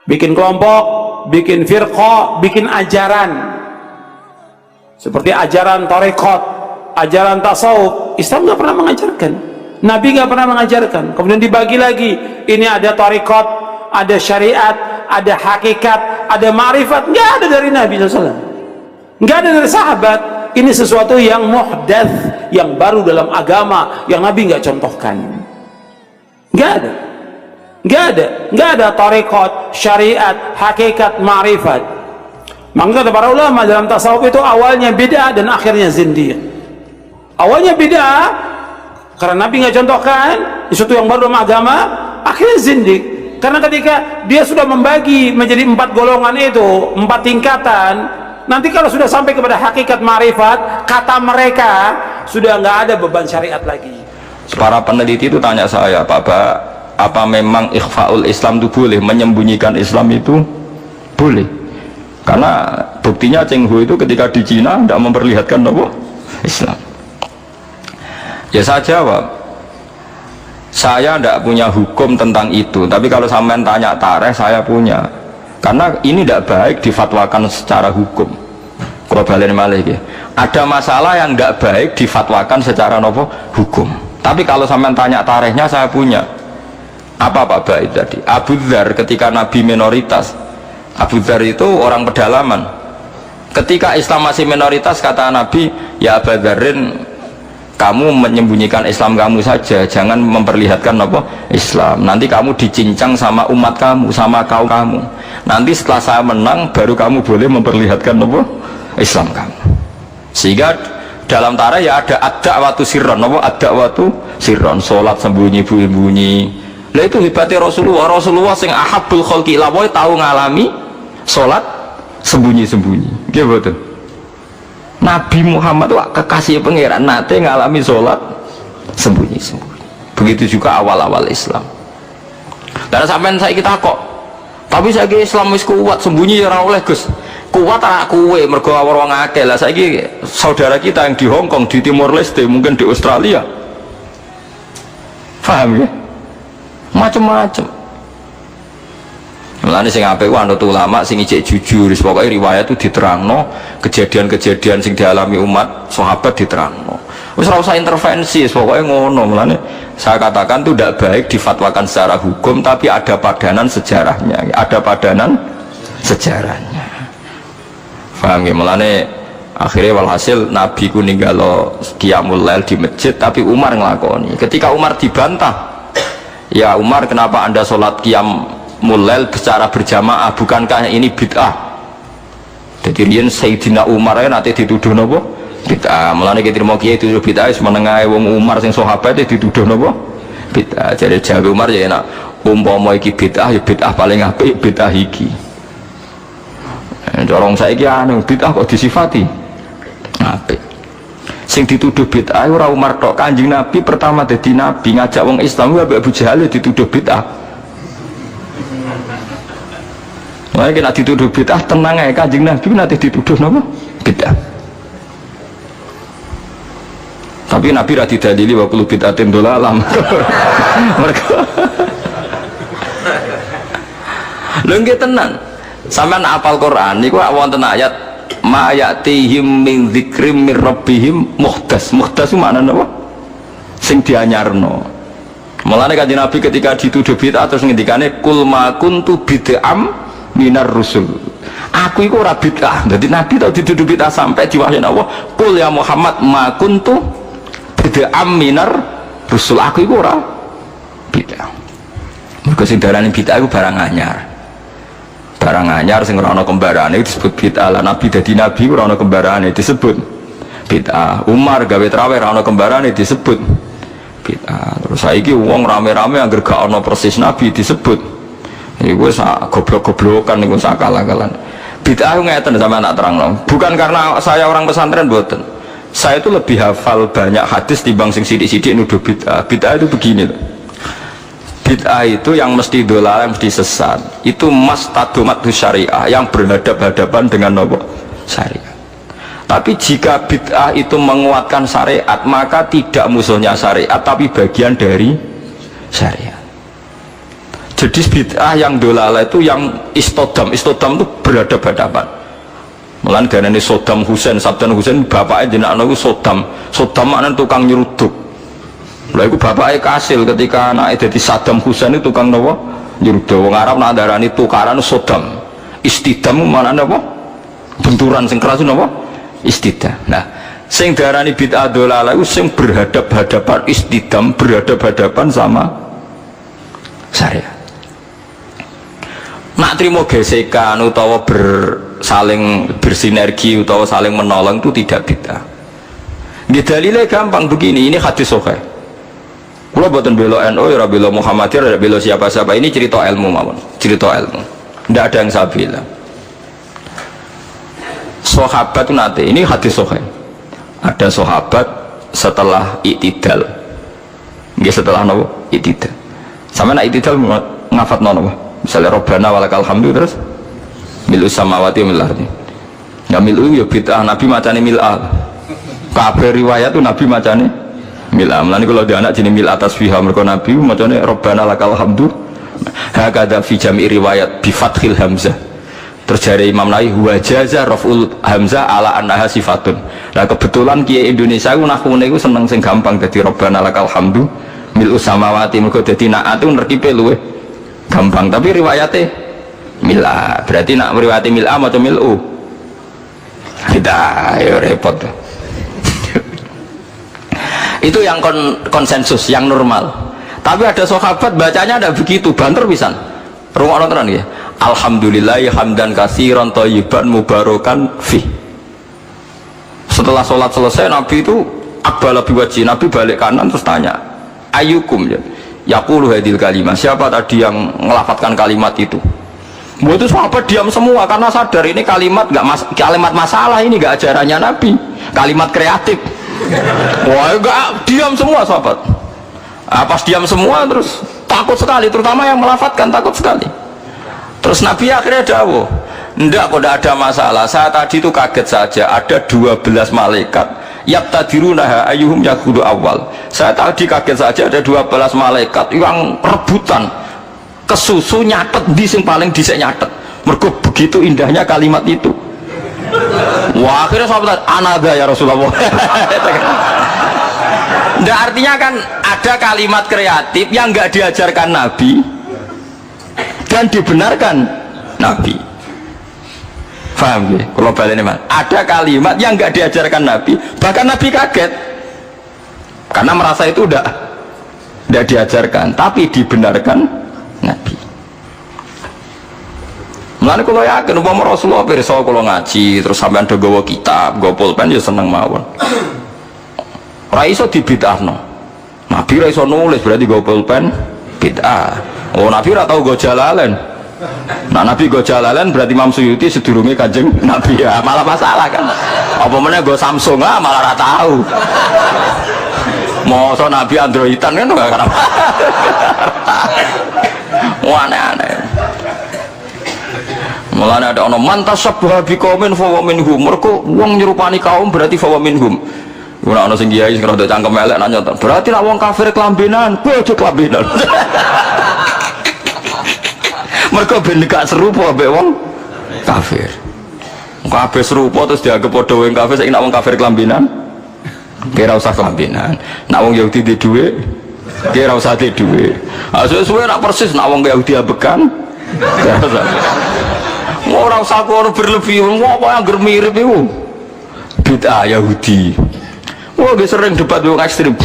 bikin kelompok, bikin firqah, bikin ajaran seperti ajaran tarekat, ajaran tasawuf. Islam nggak pernah mengajarkan, Nabi nggak pernah mengajarkan. Kemudian dibagi lagi, ini ada tarekat, ada syariat, ada hakikat, ada ma'rifat. Nggak ada dari Nabi SAW, nggak ada dari sahabat. Ini sesuatu yang muhdats, yang baru dalam agama, yang Nabi nggak contohkan. Nggak ada, nggak ada tarekat, syariat, hakikat, ma'rifat. Maka kata para ulama dalam tasawuf itu awalnya bid'ah dan akhirnya zindiq. Awalnya bid'ah karena Nabi nggak contohkan, sesuatu yang baru dalam agama, akhirnya zindiq. Karena ketika dia sudah membagi menjadi 4 golongan itu, 4 tingkatan, nanti kalau sudah sampai kepada hakikat ma'rifat, kata mereka sudah nggak ada beban syariat lagi. Para peneliti itu tanya saya, Pak, apa memang ikhfaul Islam itu boleh, menyembunyikan Islam itu boleh? Karena buktinya Cheng Ho itu ketika di Cina tidak memperlihatkan apa? Islam. Ya saya jawab, saya tidak punya hukum tentang itu, tapi kalau sampean tanya tarikh, saya punya. Karena ini tidak baik difatwakan secara hukum. Kalau balik malih, ada masalah yang tidak baik difatwakan secara nopo hukum. Tapi kalau sampean tanya tarikhnya, saya punya. Apa Pak Baik tadi? Abu Dzar ketika Nabi minoritas, Abu Dzar itu orang pedalaman. Ketika Islam masih minoritas, kata Nabi, ya Abu Dzarin, kamu menyembunyikan Islam kamu saja, jangan memperlihatkan apa Islam. Nanti kamu dicincang sama umat kamu, sama kaum kamu. Nanti setelah saya menang, baru kamu boleh memperlihatkan apa Islam kamu. Sehingga dalam tarikh ya ada ad-da'watu sirron, apa ad-da'watu sirron, sholat sembunyi-sembunyi. Lah itu hebatnya Rasulullah. Rasulullah sing ahabbul khalqi ila wa tahu ngalami sholat sembunyi-sembunyi. Nggih mboten? Nabi Muhammad itu kekasih pangeran nate ngalami sholat sembunyi-sembunyi. Begitu juga awal-awal Islam. Karena sampean saya kita kok, tapi saya Islam wis kuat, sembunyi ya ora oleh Gus. Kuat anak kue mergo wong akeh. Lah saiki saudara kita yang di Hong Kong, di Timor Leste, mungkin di Australia, paham ya? Macam-macam. Mulane sing apik ku anut ulama sing ijek jujur, pokoke riwayat itu diterangno, kejadian-kejadian sing dialami umat sahabat diterangno. Wis ora usah intervensi, pokoke ngono. Mulane saya katakan itu tidak baik difatwakan secara hukum, tapi ada padanan sejarahnya, ada padanan sejarahnya. Paham ya? Mulane akhirnya walhasil Nabi ku ninggalo qiyamul lail di masjid, tapi Umar ngelakoni. Ketika Umar dibantah, ya Umar, kenapa anda sholat qiyamul lail secara berjamaah, bukankah ini bid'ah? Jadi riyen Sayyidina Umar ya nanti dituduh nopo bid'ah. Mulane kita mau kiai dituduh bid'ah, semenengahe wong Umar sing sahabat dituduh nopo bid'ah. Jadi jawab Umar ya enak, umpama iki bid'ah ya bid'ah paling apik bid'ah iki. Corong saiki anu bid'ah kok disifati apik. Sing dituduh bid'ah ora Umar tok, Kanjeng Nabi pertama dadi nabi ngajak wong Islam ambek Abu Jahal dituduh bid'ah. Wah, kena dituduh bid'ah tenang ae, Kanjeng Nabi nanti dituduh napa? Bid'ah. Tapi Nabi ra didalili wa kullu bid'atin dhalalah. Mergo lho nggih tenan. Sampeyan apal Quran niku wonten ayat ma ya'tihim min dzikrim mir rabbihim muhdas. Muhdas itu maknane apa? Sing dianyarno. Mulane Kanjeng Nabi ketika dituduh bid'ah terus ngendikane kul ma kuntu bid'am minar rusul. Aku iku ora bid'ah. Dadi Nabi tau dituduh bid'ah sampai diwahyani Allah, kul ya Muhammad ma kuntu bid'am minar rusul. Aku iku ora bid'ah. Mergo sing darani bid'ah iku barang anyar. Barang anyar sing ora ana kembarane disebut bid'ah. Lah Nabi dadi nabi ora ana kembarane disebut bid'ah. Umar gawe traweh ora ana kembarane disebut bid'ah. Terus saiki wong rame-rame angger gak ana persis nabi disebut iku sak goblok-goblokan niku sak akal-akalan. Bid'ah ngeten sampeyan tak terangno. Bukan karena saya orang pesantren mboten. Saya itu lebih hafal banyak hadis timbang sing sithik-sithik nuduh bid'ah. Bid'ah itu begini loh. Bid'ah itu yang mesti dolal, yang mesti sesat. Itu mastadumatu syariah, yang berhadap-hadapan dengan nopo syariah. Tapi jika bid'ah itu menguatkan syariat, maka tidak musuhnya syariat, tapi bagian dari syariat. Jadi bid'ah yang dolala itu yang istodam itu berhadapan-hadapan. Mulan ganane Saddam Hussein, bapaknya jenakno iku Saddam maknane tukang nyeruduk. Lha iku bapaknya kasil ketika anake dadi Saddam Hussein itu tukang napa? Nyeruduk. Wong Arab nak darani tukaran Saddam. Istidam maknane apa? Benturan sing keras napa? Istidam. Nah, sing darani bid'ah dolala iku sing berhadap-hadapan istidam, berhadap-hadapan sama syariat. Nak terima gesekan utawa saling bersinergi utawa saling menolong itu tidak bid'ah. Dalilnya gampang begini, ini hadis sahih. Kula boten bela NU, ora bela Muhammadiyah, ora bela siapa-siapa, ini cerita ilmu mawon, cerita ilmu. Tidak ada yang saya bilang. Sahabat itu nanti, ini hadis sahih. Ada sahabat setelah iktidal. Nggih setelah napa? Iktidal. Sampe nak iktidal ngafatno napa? Misalnya Rabbana walakal hamdu terus milu samawati wa mil ardi. Enggak milu ya bid'ah, Nabi macane mil'ah. Kabeh riwayat tuh Nabi macane mil'ah. Mulane kalau dia anak jenenge mil atas fiha mergo Nabi macane Rabbana lakal hamdu. Hakada fi jami' riwayat bi fathil hamzah. Terus jare Imam Nawawi wa jaza raf'ul hamzah ala annaha sifatun. Nah kebetulan Kiai Indonesia ku nahune ku seneng sing gampang dadi Rabbana lakal hamdu milu samawati mergo dadi naat ku nertibe luweh gampang, tapi riwayatnya mil'a, berarti nak riwayatnya mil'a atau mil'u kita ya repot. Itu yang konsensus, yang normal. Tapi ada sahabat bacanya ada begitu, banter pisan. Rungokno tenan ya. Alhamdulillahi hamdan katsiran thayyiban mubarakan fi. Setelah sholat selesai Nabi itu aqbala biwajhi, Nabi balik kanan terus tanya, ayyukum ya yaqulu hadil kalimah, siapa tadi yang ngelafatkan kalimat itu? Itu sahabat diam semua karena sadar ini kalimat kalimat masalah, ini enggak ajarannya Nabi, kalimat kreatif. Wah, enggak, diam semua sahabat. Pas diam semua terus takut sekali, terutama yang melafatkan takut sekali. Terus Nabi akhirnya dawuh, enggak kok, enggak ada masalah, saya tadi itu kaget saja ada 12 malaikat yabtadiruna ayyuhum yakhudhu awal. Saya tadi kaget saja ada 12 malaikat yang rebutan kesusu nyatet di sing paling dhisik nyatet. Mergo begitu indahnya kalimat itu. Wah, akhirnya sahabat anada ya Rasulullah. Nggak, artinya kan ada kalimat kreatif yang nggak diajarkan Nabi dan dibenarkan Nabi. Paham ya? Kalau balik ini ada kalimat yang nggak diajarkan Nabi, bahkan Nabi kaget karena merasa itu udah diajarkan, tapi dibenarkan Nabi. Mulane kalau yakin umpama Rasulullah pirsa kalau ngaji terus sampean do gawa kitab, gawa pulpen ya seneng mawon. Ora iso dibid'ahno. Nabi ora iso nulis berarti gawa pulpen bid'ah. Oh, Nabi ora tau gawa jalalain. Nah, Nabi go jalalan berarti Imam Suyuti sedurunge Kanjeng Nabi, ya malah masalah kan. Apa meneh go Samsung malah ora tahu. Masa Nabi Androidan kan enggak karena. Aneh-aneh. Mulane ada ono mantasabbaha biqaumin fa wa minhum. Mergo wong nyerupani kaum berarti fa wa minhum. Ora ono sing kiai sing rada cangkem elek nanya, berarti nek wong kafir kelambenan, kowe aja kelambenan. Mereka ben gak serupa mbek wong kafir. Kabeh serupa terus dianggap padha wong kafir, saiki nek wong kafir kelambinan, kira usah kelambinan. Nek wong Yahudi di dhuwit, kira usah di dhuwit. Suwe-suwe nek persis nek wong Yahudi abekan, kira usah. Ora usah kono berlebih, wong apa yang mirip iku. Bid'ah Yahudi. Wah, sering debat wong ekstrem.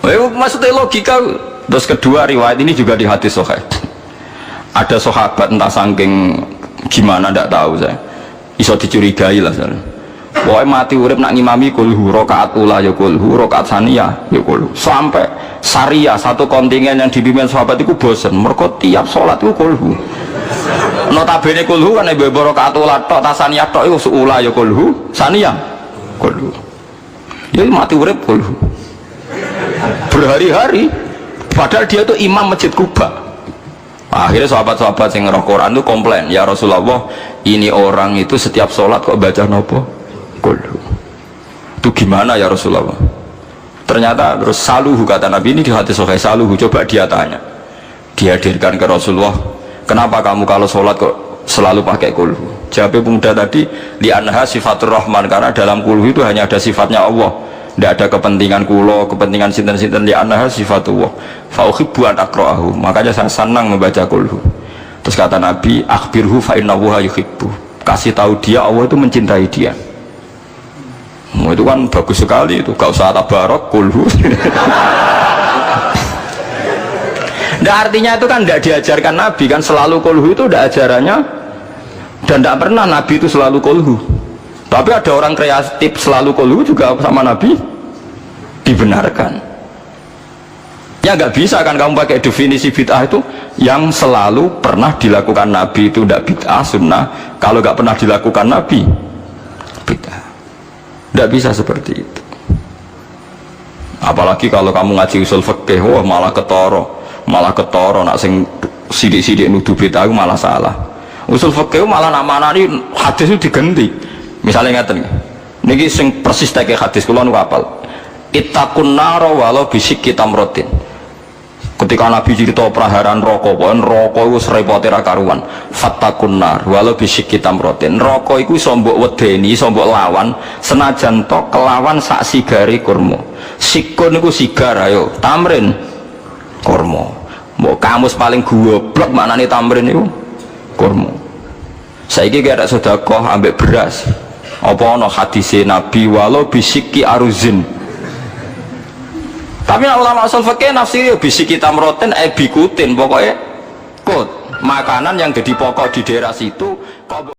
Maksudnya logika. Terus kedua, riwayat ini juga di hadis sahih. Ada sahabat entah saking gimana ndak tahu saya, iso dicurigai lah saya. Pokoknya mati urip nak ngimami kulhu, rokaat ula ya kulhu, rokaat saniyah ya kulhu. Sampai syariah satu kontingen yang dipimpin sahabat itu bosen, mereka tiap sholat itu kulhu. Notabene kulhu kan ibu rokaat ula tok, tasaniyah tok itu ula ya kulhu, saniyah kulhu. Ya mati urip kulhu. Berhari-hari, padahal dia itu imam masjid Kuba. Akhirnya sahabat-sahabat yang ngerok Quran itu komplain, ya Rasulullah, ini orang itu setiap sholat kok baca nopo kulhu. Itu gimana ya Rasulullah? Ternyata terus saluhu, kata Nabi ini di hadis sahih, saluhu, coba dia tanya, dihadirkan ke Rasulullah, kenapa kamu kalau sholat kok selalu pakai kulhu? Jawab pemuda tadi, li anha sifatur rahman, karena dalam kulhu itu hanya ada sifatnya Allah, tidak ada kepentingan kulo, kepentingan sinten-sinten. Li anha sifatullah fa uhibbu an aqra'ahu, makanya saya senang membaca kulhu. Terus kata Nabi, akhbirhu fa innahu yuhibbu, kasih tahu dia Allah itu mencintai dia. Itu kan bagus sekali itu, gak usah tabarok kulhu. Nah, artinya itu kan tidak diajarkan Nabi kan, selalu kulhu itu tidak ajarannya, dan tidak pernah Nabi itu selalu kulhu. Tapi ada orang kreatif selalu kulhu juga sama Nabi dibenarkan. Ya nggak bisa kan kamu pakai definisi bid'ah itu yang selalu pernah dilakukan Nabi itu tidak bid'ah sunnah, kalau nggak pernah dilakukan Nabi bid'ah. Tidak bisa seperti itu. Apalagi kalau kamu ngaji usul fikih, wah malah ketoro nak sing sidik-sidik nuduh bid'ah malah salah. Usul fikih malah nama-nama hadis itu diganti. Misalnya ngeten niki sing persis teke hadis kula nu apal. Ittaqun nar walau bisyikki tamratin. Ketika Nabi cerita praharan rokok, rokok itu repote ra karuan. Fattaqun nar walau bisyikki tamratin. Rokok iku iso mbok wedeni, iso mbok lawan senajan to kelawan sak sigari kurma. Sikun niku sigar ayo, tamrin kurma. Mbok kamus paling goblok maknane tamrin niku kurma. Saiki gak ada sedekah ambek beras. Apa ana hadise Nabi walau bisyikki aruzin. Tapi ulama usul fikih nafsiri bisyikki tamroten bikutin, pokoknya kut makanan yang jadi pokok di daerah situ.